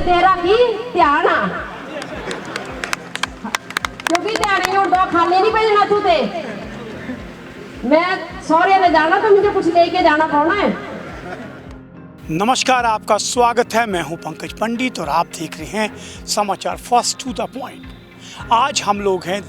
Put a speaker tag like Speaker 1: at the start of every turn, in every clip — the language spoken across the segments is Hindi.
Speaker 1: तेरा की ध्यान आ क्योंकि ध्यान ही उड़ो खाली नहीं भेजना तू ते मैं सौरे ने जाना तो मुझे कुछ लेके जाना पड़ना है।
Speaker 2: नमस्कार, आपका स्वागत है। मैं हूं पंकज पंडित और आप देख रहे हैं समाचार फर्स्ट टू द पॉइंट। आज हम लोग हैं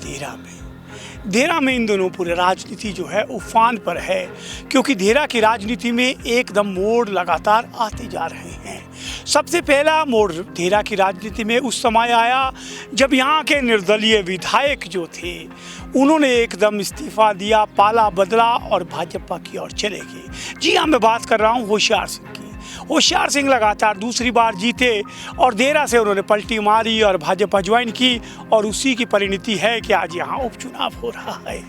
Speaker 2: देरा में इन दोनों पूरे राजनीति जो है उफान पर है, क्योंकि देरा की राजनीति में एकदम मोड़ लगातार आते जा रहे हैं। सबसे पहला मोड़ देरा की राजनीति में उस समय आया जब यहाँ के निर्दलीय विधायक जो थे उन्होंने एकदम इस्तीफा दिया, पाला बदला और भाजपा की ओर चले गए। जी हाँ, मैं बात कर रहा हूँ होशियार सिंह की। होशियार सिंह लगातार दूसरी बार जीते और देरा से उन्होंने पलटी मारी और भाजपा ज्वाइन की और उसी की परिणति है कि आज यहाँ उपचुनाव हो रहा है।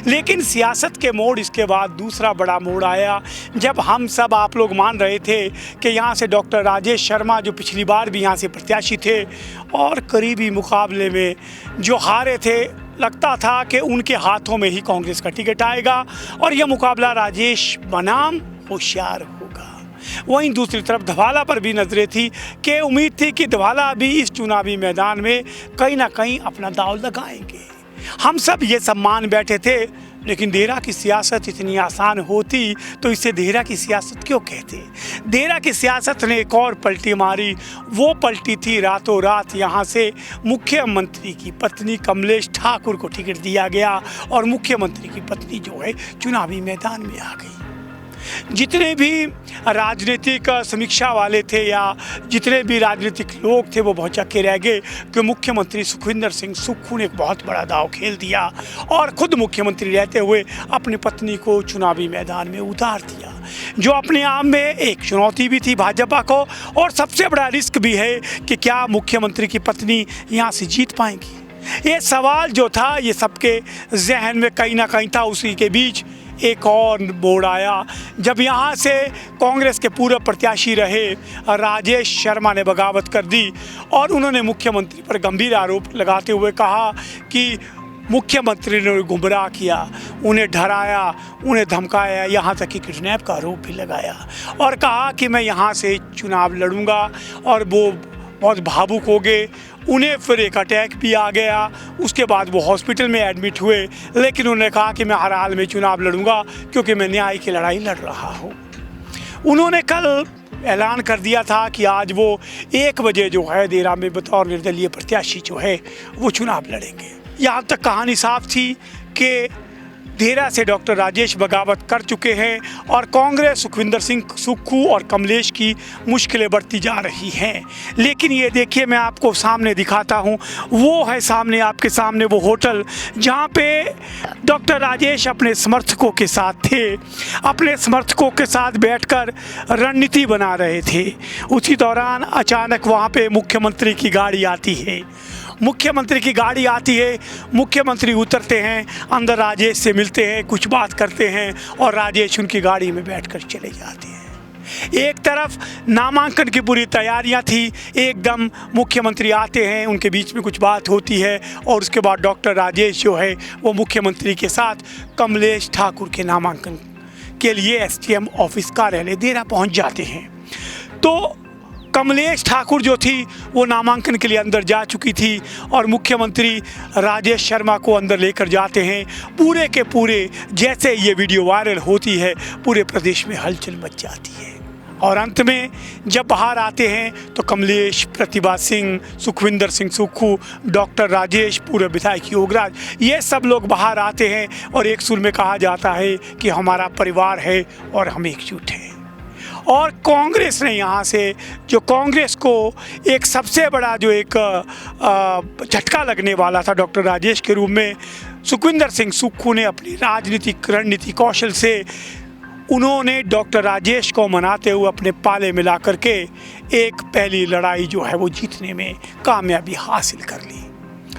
Speaker 2: लेकिन सियासत के मोड़ इसके बाद दूसरा बड़ा मोड़ आया जब हम सब आप लोग मान रहे थे कि यहाँ से डॉक्टर राजेश शर्मा जो पिछली बार भी यहाँ से प्रत्याशी थे और करीबी मुकाबले में जो हारे थे, लगता था कि उनके हाथों में ही कांग्रेस का टिकट आएगा और यह मुकाबला राजेश बनाम होशियार होगा। वहीं दूसरी तरफ धवाला पर भी नजरें थी कि उम्मीद थी कि धवाला भी इस चुनावी मैदान में कहीं ना कहीं अपना दांव लगाएंगे। हम सब ये सब मान बैठे थे, लेकिन देरा की सियासत इतनी आसान होती तो इसे देरा की सियासत क्यों कहते। देरा की सियासत ने एक और पलटी मारी। वो पलटी थी रातों रात यहाँ से मुख्यमंत्री की पत्नी कमलेश ठाकुर को टिकट दिया गया और मुख्यमंत्री की पत्नी जो है चुनावी मैदान में आ गई। जितने भी राजनीतिक समीक्षा वाले थे या जितने भी राजनीतिक लोग थे वो भौचक्के रह गए कि मुख्यमंत्री सुखविंदर सिंह सुक्खू ने एक बहुत बड़ा दांव खेल दिया और खुद मुख्यमंत्री रहते हुए अपनी पत्नी को चुनावी मैदान में उतार दिया, जो अपने आप में एक चुनौती भी थी भाजपा को और सबसे बड़ा रिस्क भी है कि क्या मुख्यमंत्री की पत्नी यहाँ से जीत पाएंगी। ये सवाल जो था ये सबके जहन में कहीं ना कहीं था। उसी के बीच एक और मोड़ आया जब यहाँ से कांग्रेस के पूर्व प्रत्याशी रहे राजेश शर्मा ने बगावत कर दी और उन्होंने मुख्यमंत्री पर गंभीर आरोप लगाते हुए कहा कि मुख्यमंत्री ने गुमराह किया, उन्हें डराया, उन्हें धमकाया, यहाँ तक कि किडनैप का आरोप भी लगाया और कहा कि मैं यहाँ से चुनाव लड़ूंगा। और वो बहुत भावुक हो गए, उन्हें फिर एक अटैक भी आ गया। उसके बाद वो हॉस्पिटल में एडमिट हुए, लेकिन उन्होंने कहा कि मैं हर हाल में चुनाव लड़ूंगा क्योंकि मैं न्याय की लड़ाई लड़ रहा हूँ। उन्होंने कल ऐलान कर दिया था कि आज वो 1 बजे जो है देरा में बतौर निर्दलीय प्रत्याशी जो है वो चुनाव लड़ेंगे। यहाँ तक कहानी साफ थी कि देरा से डॉक्टर राजेश बगावत कर चुके हैं और कांग्रेस सुखविंदर सिंह सुक्खू और कमलेश की मुश्किलें बढ़ती जा रही हैं। लेकिन ये देखिए, मैं आपको सामने दिखाता हूँ, वो है सामने आपके सामने वो होटल जहाँ पे डॉक्टर राजेश अपने समर्थकों के साथ थे, अपने समर्थकों के साथ बैठकर रणनीति बना रहे थे। उसी दौरान अचानक वहाँ पे मुख्यमंत्री की गाड़ी आती है। मुख्यमंत्री उतरते हैं, अंदर राजेश से मिलते हैं, कुछ बात करते हैं और राजेश उनकी गाड़ी में बैठकर चले जाते हैं। एक तरफ नामांकन की पूरी तैयारियां थी, एकदम मुख्यमंत्री आते हैं, उनके बीच में कुछ बात होती है और उसके बाद डॉक्टर राजेश जो है वो मुख्यमंत्री के साथ कमलेश ठाकुर के नामांकन के लिए एसडीएम ऑफिस कार्यालय देरा पहुंच जाते हैं। तो कमलेश ठाकुर जो थी वो नामांकन के लिए अंदर जा चुकी थी और मुख्यमंत्री राजेश शर्मा को अंदर लेकर जाते हैं। पूरे के पूरे जैसे ये वीडियो वायरल होती है पूरे प्रदेश में हलचल मच जाती है और अंत में जब बाहर आते हैं तो कमलेश, प्रतिभा सिंह, सुखविंदर सिंह सुक्खू, डॉक्टर राजेश, पूर्व विधायक योगराज, ये सब लोग बाहर आते हैं और एक सुर में कहा जाता है कि हमारा परिवार है और हम एकजुट हैं। और कांग्रेस ने यहाँ से जो कांग्रेस को एक सबसे बड़ा जो एक झटका लगने वाला था डॉक्टर राजेश के रूप में, सुखविंदर सिंह सुक्खू ने अपनी राजनीतिक रणनीति कौशल से उन्होंने डॉक्टर राजेश को मनाते हुए अपने पाले मिला करके एक पहली लड़ाई जो है वो जीतने में कामयाबी हासिल कर ली।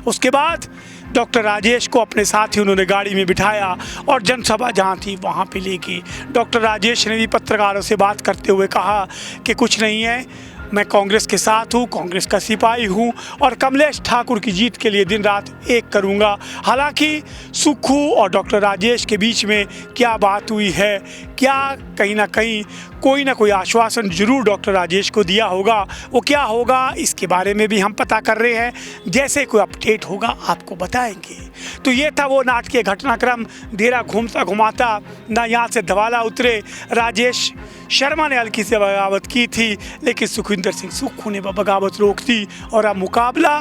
Speaker 2: उसके बाद डॉक्टर राजेश को अपने साथ ही उन्होंने गाड़ी में बिठाया और जनसभा जहाँ थी वहाँ पे ले गए। डॉक्टर राजेश ने भी पत्रकारों से बात करते हुए कहा कि कुछ नहीं है, मैं कांग्रेस के साथ हूँ, कांग्रेस का सिपाही हूँ और कमलेश ठाकुर की जीत के लिए दिन रात एक करूँगा। हालांकि सुक्खू और डॉक्टर राजेश के बीच में क्या बात हुई है, क्या कहीं ना कहीं कोई ना कोई आश्वासन जरूर डॉक्टर राजेश को दिया होगा, वो क्या होगा इसके बारे में भी हम पता कर रहे हैं। जैसे कोई अपडेट होगा आपको बताएंगे। तो ये था वो नाटकीय घटनाक्रम। देरा घूमता घुमाता ना यहाँ से धवाला उतरे। राजेश शर्मा ने हल्की से बगावत की थी, लेकिन सुखविंदर सिंह सुक्खू ने बगावत रोक दी और अब मुकाबला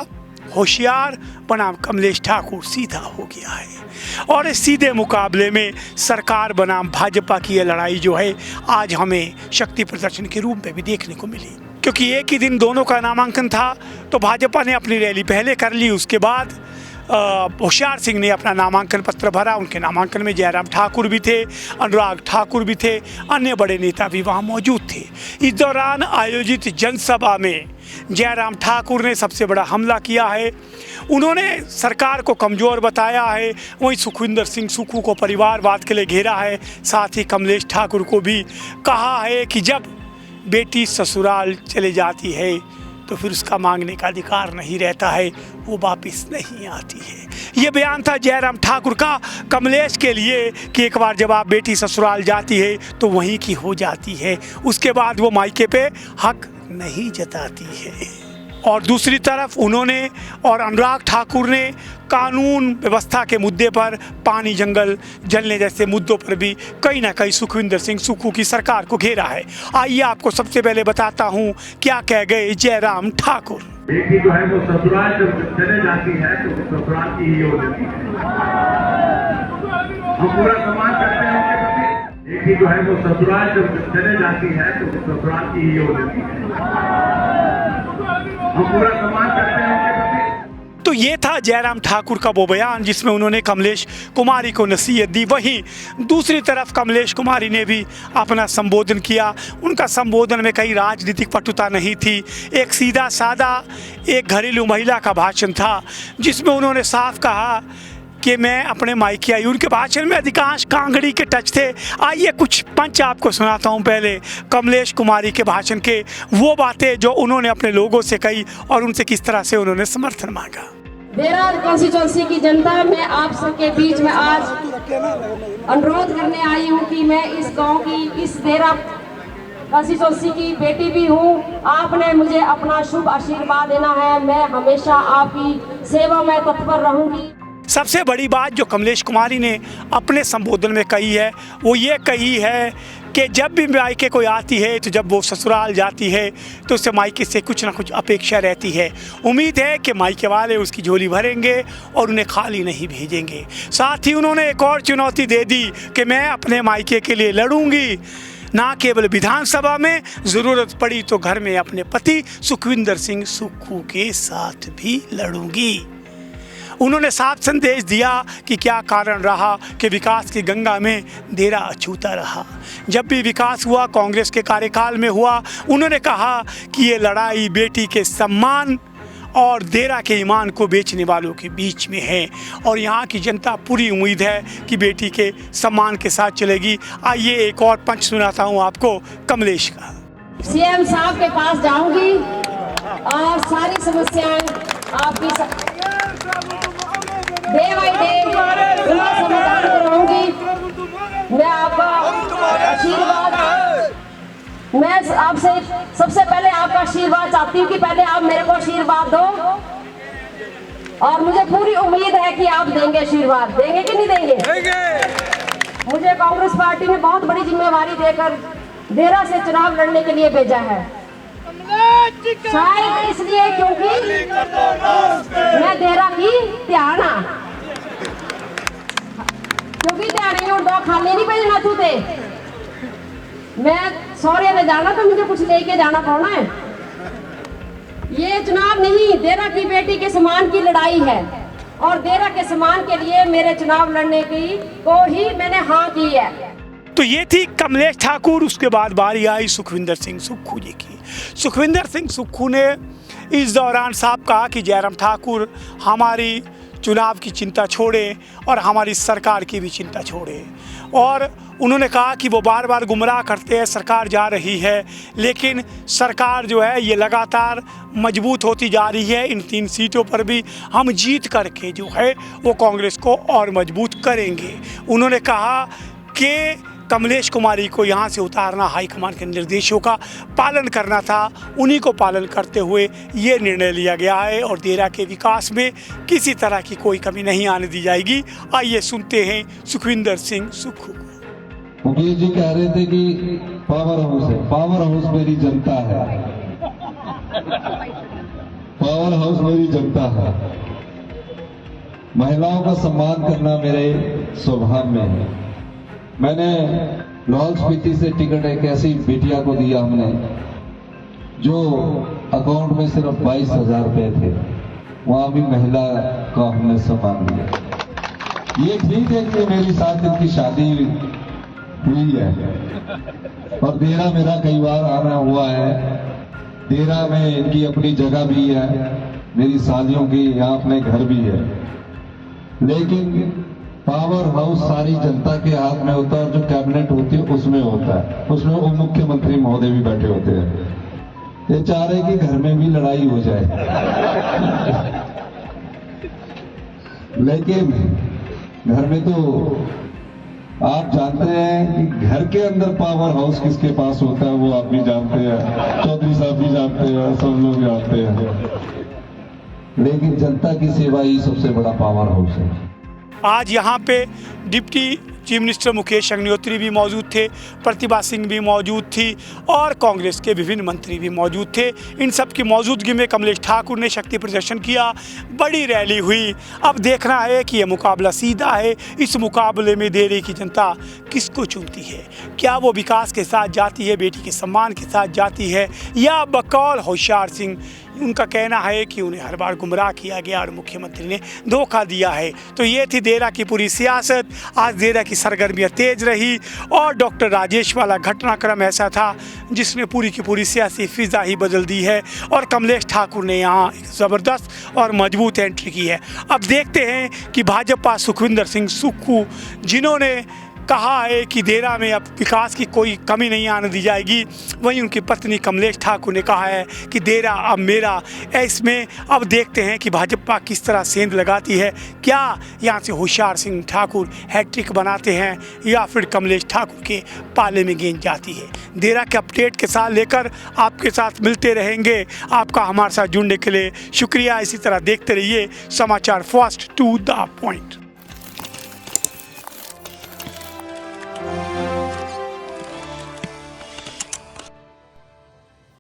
Speaker 2: होशियार बनाम कमलेश ठाकुर सीधा हो गया है। और इस सीधे मुकाबले में सरकार बनाम भाजपा की ये लड़ाई जो है आज हमें शक्ति प्रदर्शन के रूप में भी देखने को मिली, क्योंकि एक ही दिन दोनों का नामांकन था। तो भाजपा ने अपनी रैली पहले कर ली, उसके बाद होशियार सिंह ने अपना नामांकन पत्र भरा। उनके नामांकन में जयराम ठाकुर भी थे, अनुराग ठाकुर भी थे, अन्य बड़े नेता भी वहाँ मौजूद थे। इस दौरान आयोजित जनसभा में जयराम ठाकुर ने सबसे बड़ा हमला किया है। उन्होंने सरकार को कमज़ोर बताया है, वहीं सुखविंदर सिंह सुक्खू को परिवारवाद के लिए घेरा है। साथ ही कमलेश ठाकुर को भी कहा है कि जब बेटी ससुराल चले जाती है तो फिर उसका मांगने का अधिकार नहीं रहता है, वो वापस नहीं आती है। ये बयान था जयराम ठाकुर का कमलेश के लिए कि एक बार जब आप बेटी ससुराल जाती है तो वहीं की हो जाती है, उसके बाद वो मायके पे हक नहीं जताती है। और दूसरी तरफ उन्होंने और अनुराग ठाकुर ने कानून व्यवस्था के मुद्दे पर, पानी जंगल जलने जैसे मुद्दों पर भी कहीं ना कहीं सुखविंदर सिंह सुक्खू की सरकार को घेरा है। आइए आपको सबसे पहले बताता हूं क्या कह गए जयराम ठाकुर।
Speaker 3: बेटी जो है वो ससुराल जब चले जाती है तो ससुराल की ही हो जाती है। हम पूरा सम्मान करते हैं उनके प्रति। बेटी जो है वो ससुराल जब चले जाती है तो ससुराल की ही हो जाती है। हम पूरा सम्मान करते हैं उनके प्रति।
Speaker 2: तो ये था जयराम ठाकुर का वो बयान जिसमें उन्होंने कमलेश कुमारी को नसीहत दी। वहीं दूसरी तरफ कमलेश कुमारी ने भी अपना संबोधन किया। उनका संबोधन में कहीं राजनीतिक पटुता नहीं थी, एक सीधा साधा एक घरेलू महिला का भाषण था जिसमें उन्होंने साफ कहा कि मैं अपने मायके आई। उनके भाषण में अधिकांश कांगड़ी के टच थे। आइए कुछ पंच आपको सुनाता हूं पहले कमलेश कुमारी के भाषण के, वो बातें जो उन्होंने अपने लोगों से कही और उनसे किस तरह से उन्होंने समर्थन मांगा।
Speaker 1: देरा कॉन्स्टिट्यूंसी की जनता, मैं आप सबके बीच में आज अनुरोध करने आई हूँ कि मैं इस गांव की, इस देरा कॉन्स्टिट्यूंसी की बेटी भी हूँ। आपने मुझे अपना शुभ आशीर्वाद देना है, मैं हमेशा आपकी सेवा में तत्पर रहूँगी।
Speaker 2: सबसे बड़ी बात जो कमलेश कुमारी ने अपने संबोधन में कही है वो ये कही है कि जब भी मायके कोई आती है तो जब वो ससुराल जाती है तो उससे मायके से कुछ ना कुछ अपेक्षा रहती है। उम्मीद है कि मायके वाले उसकी झोली भरेंगे और उन्हें खाली नहीं भेजेंगे। साथ ही उन्होंने एक और चुनौती दे दी कि मैं अपने मायके के लिए लड़ूंगी, ना केवल विधानसभा में, ज़रूरत पड़ी तो घर में अपने पति सुखविंदर सिंह सुक्खू के साथ भी लड़ूंगी। उन्होंने साफ संदेश दिया कि क्या कारण रहा कि विकास की गंगा में देरा अछूता रहा। जब भी विकास हुआ कांग्रेस के कार्यकाल में हुआ। उन्होंने कहा कि ये लड़ाई बेटी के सम्मान और देरा के ईमान को बेचने वालों के बीच में है और यहाँ की जनता पूरी उम्मीद है कि बेटी के सम्मान के साथ चलेगी। आइए एक और पंच सुनाता हूँ आपको कमलेश का।
Speaker 1: सीएम साहब के पास जाऊंगी और सारी समस्याएं आपकी डे बाई डे उनका समाधान कराऊंगी। मैं आपका आशीर्वाद, मैं आपसे सबसे पहले आपका आशीर्वाद चाहती हूँ कि पहले आप मेरे को आशीर्वाद दो और मुझे पूरी उम्मीद है कि आप देंगे आशीर्वाद। देंगे कि नहीं देंगे? मुझे कांग्रेस पार्टी ने बहुत बड़ी जिम्मेवारी देकर देरा से चुनाव लड़ने के लिए भेजा है, शायद इसलिए क्योंकि मैं देरा की ध्याना, क्योंकि ध्यान दो खाली नहीं भेजना तू थे। मैं सौर्य ने जाना तो मुझे कुछ लेके जाना पड़ना है। ये चुनाव नहीं, देरा की बेटी के सम्मान की लड़ाई है और देरा के सम्मान के लिए मेरे चुनाव लड़ने की को ही मैंने हाँ की है।
Speaker 2: तो ये थी कमलेश ठाकुर। उसके बाद बारी आई सुखविंदर सिंह सुक्खू जी की। सुखविंदर सिंह सुक्खू ने इस दौरान साफ कहा कि जयराम ठाकुर हमारी चुनाव की चिंता छोड़े और हमारी सरकार की भी चिंता छोड़े। और उन्होंने कहा कि वो बार बार गुमराह करते हैं, सरकार जा रही है, लेकिन सरकार जो है ये लगातार मजबूत होती जा रही है। इन 3 सीटों पर भी हम जीत करके जो है वो कांग्रेस को और मजबूत करेंगे। उन्होंने कहा कि कमलेश कुमारी को यहाँ से उतारना हाईकमान के निर्देशों का पालन करना था, उन्हीं को पालन करते हुए ये निर्णय लिया गया है और देरा के विकास में किसी तरह की कोई कमी नहीं आने दी जाएगी। आइए सुनते हैं सुखविंदर सिंह सुक्खू को।
Speaker 4: मुकेश जी कह रहे थे कि पावर हाउस है, पावर हाउस मेरी जनता है, पावर हाउस मेरी जनता है। महिलाओं का सम्मान करना मेरे स्वभाव में है। मैंने लाहौल स्पीति से टिकट एक ऐसी बिटिया को दिया हमने जो अकाउंट में सिर्फ 22,000 रुपए थे, वहां भी महिला का हमने सम्मान दिया। ये ठीक है कि मेरी साथ इनकी शादी हुई है और देरा मेरा कई बार आना हुआ है। देरा में इनकी अपनी जगह भी है, मेरी शादियों की यहाँ अपने घर भी है, लेकिन पावर हाउस सारी जनता के हाथ में होता है और जो कैबिनेट होती है उसमें होता है, उसमें उप मुख्यमंत्री महोदय भी बैठे होते हैं। ये चाह रहे कि घर में भी लड़ाई हो जाए लेकिन घर में तो आप जानते हैं कि घर के अंदर पावर हाउस किसके पास होता है, वो आप भी जानते हैं, चौधरी साहब भी जानते हैं, सब लोग जानते हैं। लेकिन जनता की सेवा ही सबसे बड़ा पावर हाउस है।
Speaker 2: आज यहाँ पे deputy chief minister Mukesh Agnihotri भी मौजूद थे, प्रतिभा सिंह भी मौजूद थी और कांग्रेस के विभिन्न मंत्री भी मौजूद थे। इन सब की मौजूदगी में कमलेश ठाकुर ने शक्ति प्रदर्शन किया, बड़ी रैली हुई। अब देखना है कि यह मुकाबला सीधा है। इस मुकाबले में देरे की जनता किसको चुनती है? क्या वो विकास के साथ जाती है, बेटी के सम्मान के साथ जाती है, या बकौल होशियार सिंह उनका कहना है कि उन्हें हर बार गुमराह किया गया और मुख्यमंत्री ने धोखा दिया है? तो ये थी देरा की पूरी सियासत। आज देरा की सरगर्मियाँ तेज रही और डॉक्टर राजेश वाला घटनाक्रम ऐसा था जिसने पूरी की पूरी सियासी फिजा ही बदल दी है और कमलेश ठाकुर ने यहाँ एक ज़बरदस्त और मजबूत एंट्री की है। अब देखते हैं कि भाजपा सुखविंदर सिंह सुक्खू जिन्होंने कहा है कि देरा में अब विकास की कोई कमी नहीं आने दी जाएगी, वहीं उनकी पत्नी कमलेश ठाकुर ने कहा है कि देरा अब मेरा। इसमें अब देखते हैं कि भाजपा किस तरह सेंध लगाती है। क्या यहाँ से होशियार सिंह ठाकुर हैट्रिक बनाते हैं या फिर कमलेश ठाकुर के पाले में गेंद जाती है? देरा के अपडेट के साथ लेकर आपके साथ मिलते रहेंगे। आपका हमारे साथ जुड़ने के लिए शुक्रिया। इसी तरह देखते रहिए समाचार फर्स्ट टू द पॉइंट।